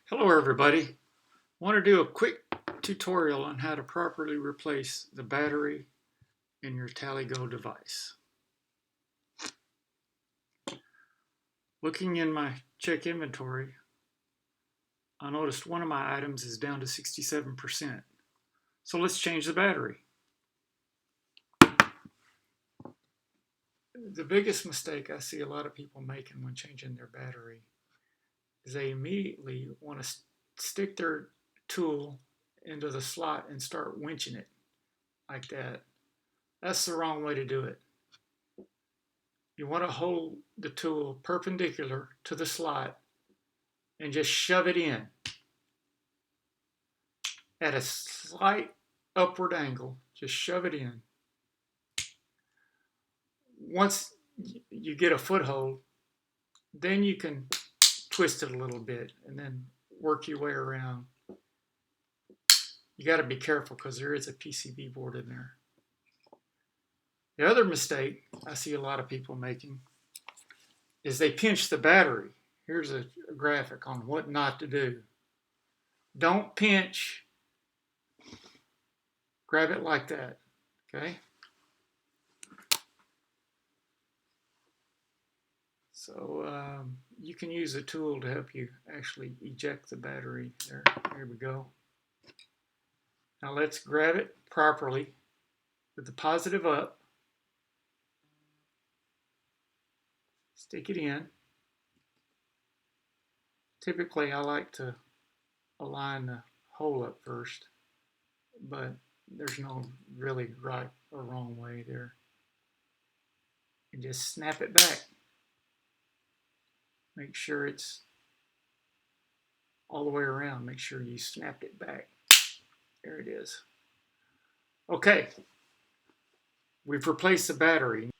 Hello everybody. I want to do a quick tutorial on how to properly replace the battery in your TallyGo device. Looking in my check inventory, I noticed one of my items is down to 67%. So let's change the battery. The biggest mistake I see a lot of people making when changing their battery is they immediately want to stick their tool into the slot and start winching it like that. That's the wrong way to do it. You want to hold the tool perpendicular to the slot and just shove it in at a slight upward angle. Just shove it in. Once you get a foothold, then you can twist it a little bit and then work your way around. You got to be careful because there is a PCB board in there. The other mistake I see a lot of people making is they pinch the battery. Here's a graphic on what not to do. Don't pinch. Grab it like that, okay? So you can use a tool to help you actually eject the battery. There we go. Now let's grab it properly with the positive up. Stick it in. Typically I like to align the hole up first, but there's no really right or wrong way there. And just snap it back. Make sure it's all the way around. Make sure you snapped it back. There it is. Okay, we've replaced the battery.